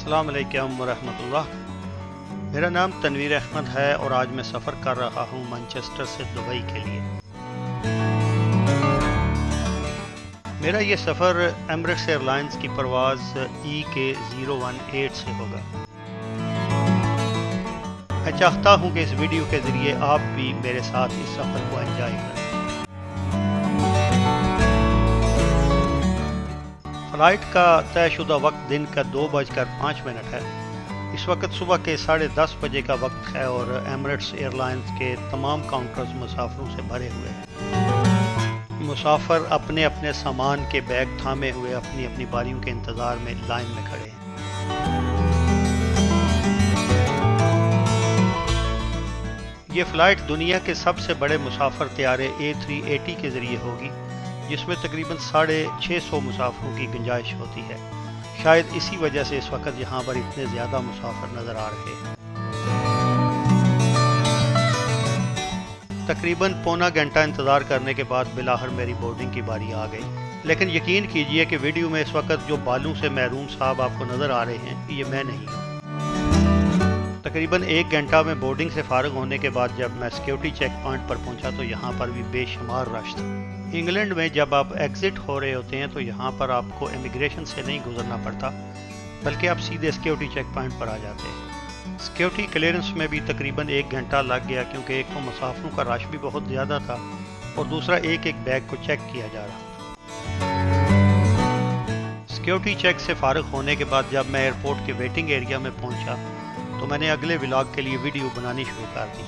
السلام علیکم ورحمۃ اللہ۔ میرا نام تنویر احمد ہے اور آج میں سفر کر رہا ہوں مانچسٹر سے دبئی کے لیے۔ میرا یہ سفر ایمریٹس ایئر لائنز کی پرواز EK018 سے ہوگا۔ میں چاہتا ہوں کہ اس ویڈیو کے ذریعے آپ بھی میرے ساتھ اس سفر کو انجوائے کریں۔ فلائٹ کا طے شدہ وقت دن کا 2:05 ہے۔ اس وقت صبح کے 10:30 بجے کا وقت ہے اور ایمریٹس ایئر لائنز کے تمام کاؤنٹرز مسافروں سے بھرے ہوئے ہیں۔ مسافر اپنے اپنے سامان کے بیگ تھامے ہوئے اپنی اپنی باریوں کے انتظار میں لائن میں کھڑے ہیں۔ یہ فلائٹ دنیا کے سب سے بڑے مسافر طیارے A380 کے ذریعے ہوگی، جس میں تقریباً 650 مسافروں کی گنجائش ہوتی ہے۔ شاید اسی وجہ سے اس وقت یہاں پر اتنے زیادہ مسافر نظر آ رہے ہیں۔ تقریباً پونا گھنٹہ انتظار کرنے کے بعد بالآخر میری بورڈنگ کی باری آ گئی، لیکن یقین کیجئے کہ ویڈیو میں اس وقت جو بالوں سے محروم صاحب آپ کو نظر آ رہے ہیں یہ میں نہیں ہوں۔ تقریباً 1 گھنٹہ میں بورڈنگ سے فارغ ہونے کے بعد جب میں سیکیورٹی چیک پوائنٹ پر پہنچا تو یہاں پر بھی بے شمار رش تھا۔ انگلینڈ میں جب آپ ایگزٹ ہو رہے ہوتے ہیں تو یہاں پر آپ کو امیگریشن سے نہیں گزرنا پڑتا، بلکہ آپ سیدھے سیکیورٹی چیک پوائنٹ پر آ جاتے ہیں۔ سیکیورٹی کلیئرنس میں بھی تقریباً 1 گھنٹہ لگ گیا، کیونکہ ایک تو مسافروں کا رش بھی بہت زیادہ تھا اور دوسرا ایک بیگ کو چیک کیا جا رہا تھا۔ سیکیورٹی چیک سے فارغ ہونے کے بعد جب میں ایئرپورٹ کے ویٹنگ ایریا میں پہنچا تو میں نے اگلے ولاگ کے لیے ویڈیو بنانی شروع کر دی۔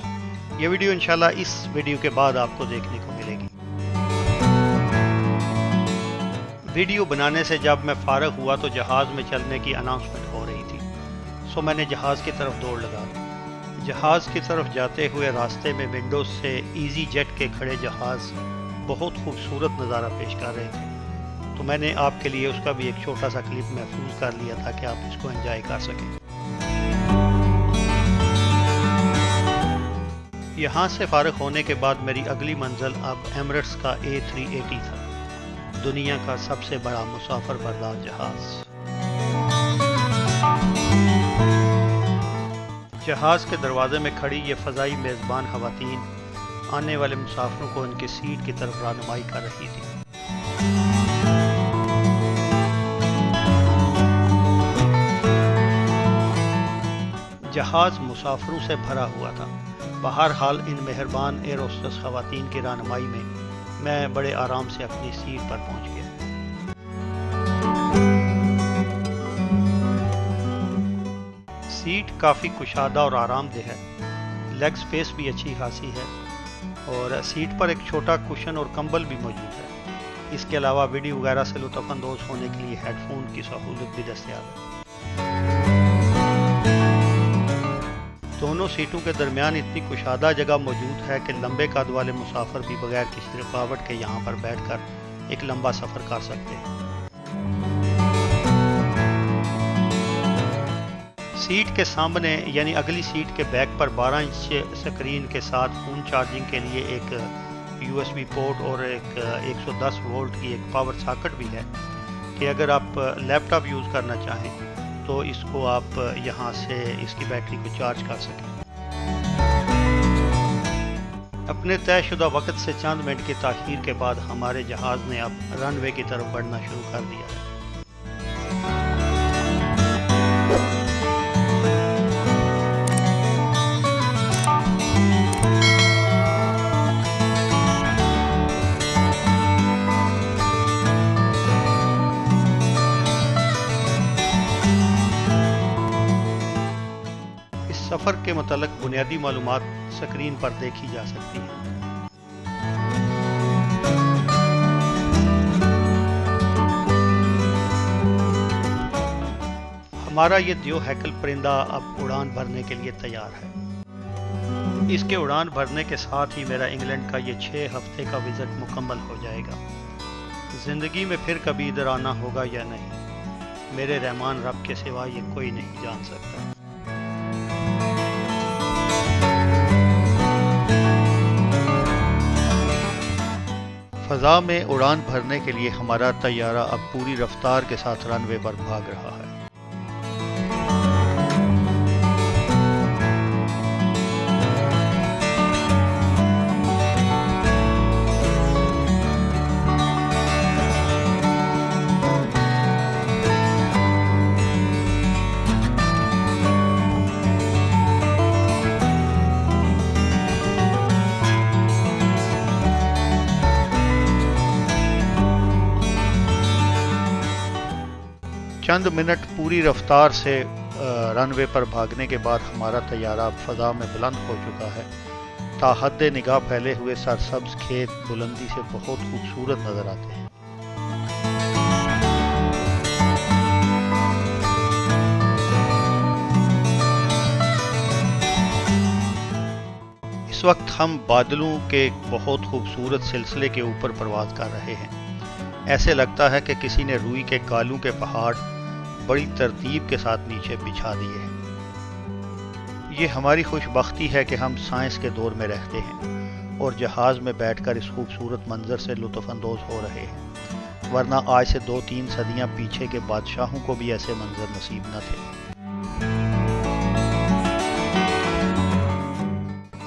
یہ ویڈیو انشاءاللہ اس ویڈیو کے بعد آپ کو دیکھنے کو ملے گی۔ ویڈیو بنانے سے جب میں فارغ ہوا تو جہاز میں چلنے کی اناؤنسمنٹ ہو رہی تھی، سو میں نے جہاز کی طرف دوڑ لگا دی۔ جہاز کی طرف جاتے ہوئے راستے میں ونڈوز سے ایزی جیٹ کے کھڑے جہاز بہت خوبصورت نظارہ پیش کر رہے تھے، تو میں نے آپ کے لیے اس کا بھی ایک چھوٹا سا کلپ محفوظ کر لیا تھا کہ آپ اس کو انجوائے کر سکیں۔ یہاں سے فارغ ہونے کے بعد میری اگلی منزل اب ایمریٹس کا A380 تھا، دنیا کا سب سے بڑا مسافر بردار جہاز۔ جہاز کے دروازے میں کھڑی یہ فضائی میزبان خواتین آنے والے مسافروں کو ان کی سیٹ کی طرف رہنمائی کر رہی تھی۔ جہاز مسافروں سے بھرا ہوا تھا۔ بہرحال ان مہربان ایئر ہوسٹس خواتین کی رہنمائی میں میں بڑے آرام سے اپنی سیٹ پر پہنچ گیا۔ سیٹ کافی کشادہ اور آرام دہ ہے، لیگ سپیس بھی اچھی خاصی ہے اور سیٹ پر ایک چھوٹا کشن اور کمبل بھی موجود ہے۔ اس کے علاوہ ویڈیو وغیرہ سے لطف اندوز ہونے کے لیے ہیڈ فون کی سہولت بھی دستیاب ہے۔ دونوں سیٹوں کے درمیان اتنی کشادہ جگہ موجود ہے کہ لمبے قد والے مسافر بھی بغیر کسی رکاوٹ کے یہاں پر بیٹھ کر ایک لمبا سفر کر سکتے ہیں۔ سیٹ کے سامنے یعنی اگلی سیٹ کے بیک پر 12 انچ سکرین کے ساتھ فون چارجنگ کے لیے ایک USB پورٹ اور ایک 110 وولٹ کی ایک پاور ساکٹ بھی ہے کہ اگر آپ لیپ ٹاپ یوز کرنا چاہیں تو اس کو آپ یہاں سے اس کی بیٹری کو چارج کر سکیں۔ اپنے طے شدہ وقت سے چند منٹ کی تاخیر کے بعد ہمارے جہاز نے اب رن وے کی طرف بڑھنا شروع کر دیا ہے۔ سفر کے متعلق بنیادی معلومات سکرین پر دیکھی جا سکتی ہیں۔ ہمارا یہ دیو ہیکل پرندہ اب اڑان بھرنے کے لیے تیار ہے۔ اس کے اڑان بھرنے کے ساتھ ہی میرا انگلینڈ کا یہ 6 ہفتے کا وزٹ مکمل ہو جائے گا۔ زندگی میں پھر کبھی ادھر آنا ہوگا یا نہیں، میرے رحمان رب کے سوا یہ کوئی نہیں جان سکتا۔ فضا میں اڑان بھرنے کے لیے ہمارا طیارہ اب پوری رفتار کے ساتھ رن وے پر بھاگ رہا ہے۔ چند منٹ پوری رفتار سے رن وے پر بھاگنے کے بعد ہمارا طیارہ اب فضا میں بلند ہو چکا ہے۔ تا حد نگاہ پھیلے ہوئے سرسبز کھیت بلندی سے بہت خوبصورت نظر آتے ہیں۔ اس وقت ہم بادلوں کے ایک بہت خوبصورت سلسلے کے اوپر پرواز کر رہے ہیں۔ ایسے لگتا ہے کہ کسی نے روئی کے گالوں کے پہاڑ بڑی ترتیب کے ساتھ نیچے بچھا دیے ہیں۔ یہ ہماری خوش بختی ہے کہ ہم سائنس کے دور میں رہتے ہیں اور جہاز میں بیٹھ کر اس خوبصورت منظر سے لطف اندوز ہو رہے ہیں، ورنہ آج سے 2-3 صدیاں پیچھے کے بادشاہوں کو بھی ایسے منظر نصیب نہ تھے۔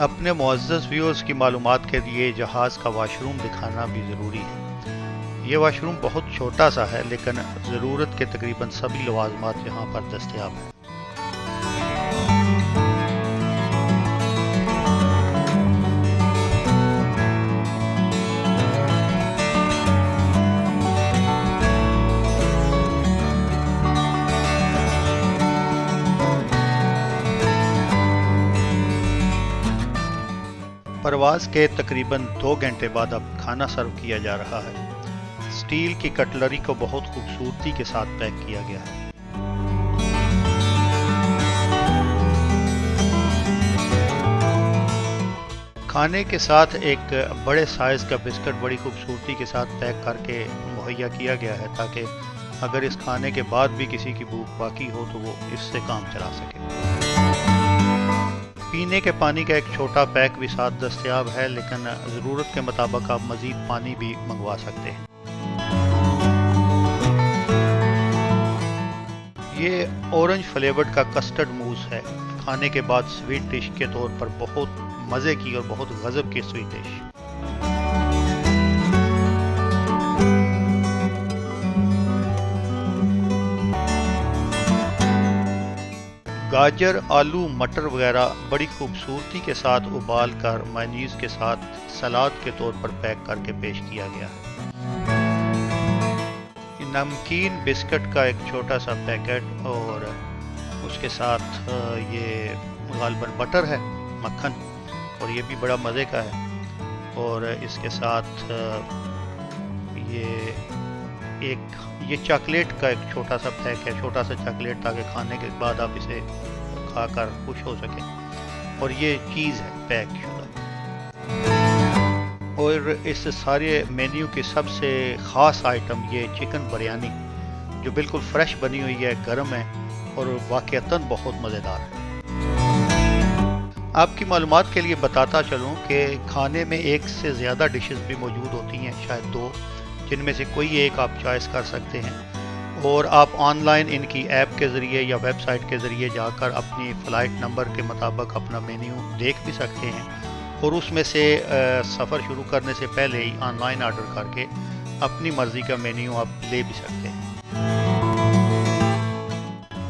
اپنے معزز ویورز کی معلومات کے لیے جہاز کا واش روم دکھانا بھی ضروری ہے۔ یہ واش روم بہت چھوٹا سا ہے، لیکن ضرورت کے تقریباً سبھی لوازمات یہاں پر دستیاب ہیں۔ پرواز کے تقریباً 2 گھنٹے بعد اب کھانا سرو کیا جا رہا ہے۔ اسٹیل کی کٹلری کو بہت خوبصورتی کے ساتھ پیک کیا گیا ہے۔ کھانے کے ساتھ ایک بڑے سائز کا بسکٹ بڑی خوبصورتی کے ساتھ پیک کر کے مہیا کیا گیا ہے، تاکہ اگر اس کھانے کے بعد بھی کسی کی بھوک باقی ہو تو وہ اس سے کام چلا سکے۔ پینے کے پانی کا ایک چھوٹا پیک بھی ساتھ دستیاب ہے، لیکن ضرورت کے مطابق آپ مزید پانی بھی منگوا سکتے ہیں۔ یہ اورنج فلیورڈ کا کسٹرڈ موس ہے، کھانے کے بعد سویٹ ڈش کے طور پر بہت مزے کی اور بہت غضب کی سویٹ ڈش۔ گاجر، آلو، مٹر وغیرہ بڑی خوبصورتی کے ساتھ ابال کر مایونیز کے ساتھ سلاد کے طور پر پیک کر کے پیش کیا گیا ہے۔ نمکین بسکٹ کا ایک چھوٹا سا پیکٹ اور اس کے ساتھ یہ غالباً بٹر ہے، مکھن، اور یہ بھی بڑا مزے کا ہے۔ اور اس کے ساتھ یہ چاکلیٹ کا ایک چھوٹا سا پیک ہے، چھوٹا سا چاکلیٹ، تاکہ کھانے کے بعد آپ اسے کھا کر خوش ہو سکیں۔ اور یہ چیز ہے پیک شدہ۔ اور اس سارے مینیو کی سب سے خاص آئٹم یہ چکن بریانی، جو بالکل فریش بنی ہوئی ہے، گرم ہے اور واقعتاً بہت مزیدار ہے۔ آپ کی معلومات کے لیے بتاتا چلوں کہ کھانے میں 1 سے زیادہ ڈشز بھی موجود ہوتی ہیں، شاید 2، جن میں سے کوئی ایک آپ چوائس کر سکتے ہیں، اور آپ آن لائن ان کی ایپ کے ذریعے یا ویب سائٹ کے ذریعے جا کر اپنی فلائٹ نمبر کے مطابق اپنا مینیو دیکھ بھی سکتے ہیں، اور اس میں سے سفر شروع کرنے سے پہلے ہی آن لائن آرڈر کر کے اپنی مرضی کا مینیو آپ لے بھی سکتے ہیں۔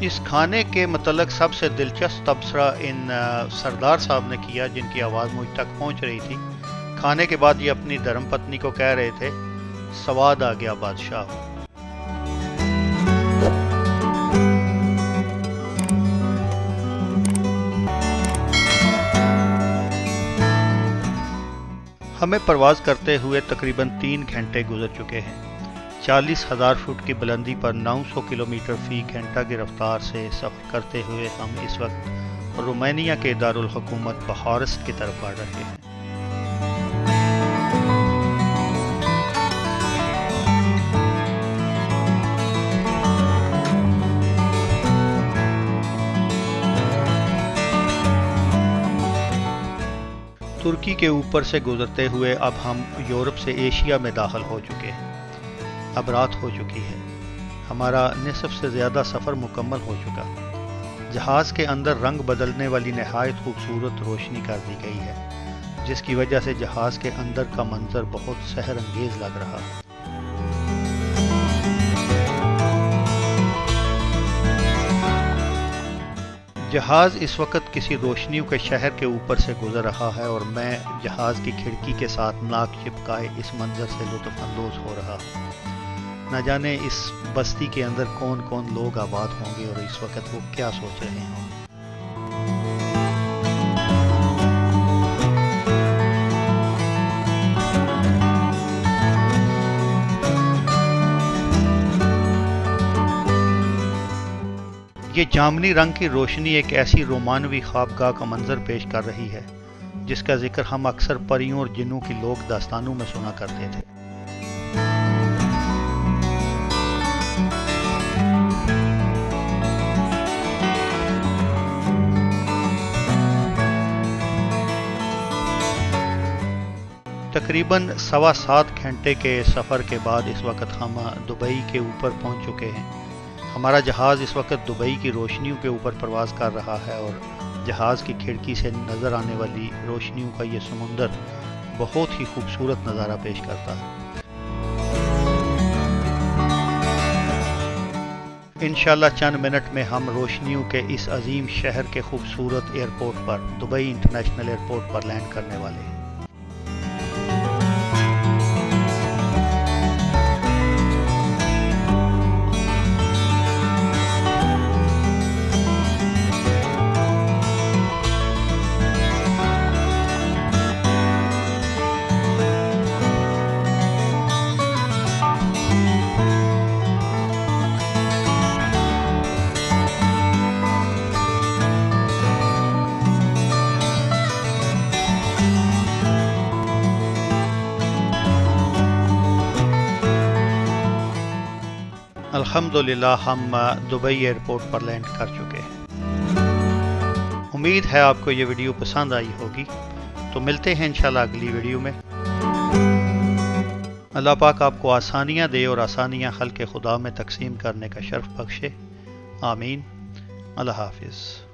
اس کھانے کے متعلق سب سے دلچسپ تبصرہ ان سردار صاحب نے کیا، جن کی آواز مجھ تک پہنچ رہی تھی۔ کھانے کے بعد یہ اپنی دھرم پتنی کو کہہ رہے تھے، سواد آ گیا بادشاہ۔ ہمیں پرواز کرتے ہوئے تقریباً 3 گھنٹے گزر چکے ہیں۔ 40,000 فٹ کی بلندی پر 900 کلومیٹر فی گھنٹہ کی رفتار سے سفر کرتے ہوئے ہم اس وقت رومانیہ کے دارالحکومت بخارسٹ کی طرف بڑھ رہے ہیں۔ ترکی کے اوپر سے گزرتے ہوئے اب ہم یورپ سے ایشیا میں داخل ہو چکے ہیں۔ اب رات ہو چکی ہے، ہمارا نصف سے زیادہ سفر مکمل ہو چکا۔ جہاز کے اندر رنگ بدلنے والی نہایت خوبصورت روشنی کر دی گئی ہے، جس کی وجہ سے جہاز کے اندر کا منظر بہت سحر انگیز لگ رہا ہے۔ جہاز اس وقت کسی روشنیوں کے شہر کے اوپر سے گزر رہا ہے اور میں جہاز کی کھڑکی کے ساتھ ناک چپکائے اس منظر سے لطف اندوز ہو رہا ہوں۔ نہ جانے اس بستی کے اندر کون کون لوگ آباد ہوں گے اور اس وقت وہ کیا سوچ رہے ہوں گے۔ یہ جامنی رنگ کی روشنی ایک ایسی رومانوی خوابگاہ کا منظر پیش کر رہی ہے جس کا ذکر ہم اکثر پریوں اور جنوں کی لوک داستانوں میں سنا کرتے تھے۔ تقریباً 7.25 گھنٹے کے سفر کے بعد اس وقت ہم دبئی کے اوپر پہنچ چکے ہیں۔ ہمارا جہاز اس وقت دبئی کی روشنیوں کے اوپر پرواز کر رہا ہے اور جہاز کی کھڑکی سے نظر آنے والی روشنیوں کا یہ سمندر بہت ہی خوبصورت نظارہ پیش کرتا ہے۔ انشاءاللہ چند منٹ میں ہم روشنیوں کے اس عظیم شہر کے خوبصورت ایئرپورٹ پر دبئی انٹرنیشنل ایئرپورٹ پر لینڈ کرنے والے ہیں۔ الحمدللہ ہم دبئی ایئرپورٹ پر لینڈ کر چکے ہیں۔ امید ہے آپ کو یہ ویڈیو پسند آئی ہوگی، تو ملتے ہیں انشاءاللہ اگلی ویڈیو میں۔ اللہ پاک آپ کو آسانیاں دے اور آسانیاں خلق خدا میں تقسیم کرنے کا شرف بخشے، آمین۔ اللہ حافظ۔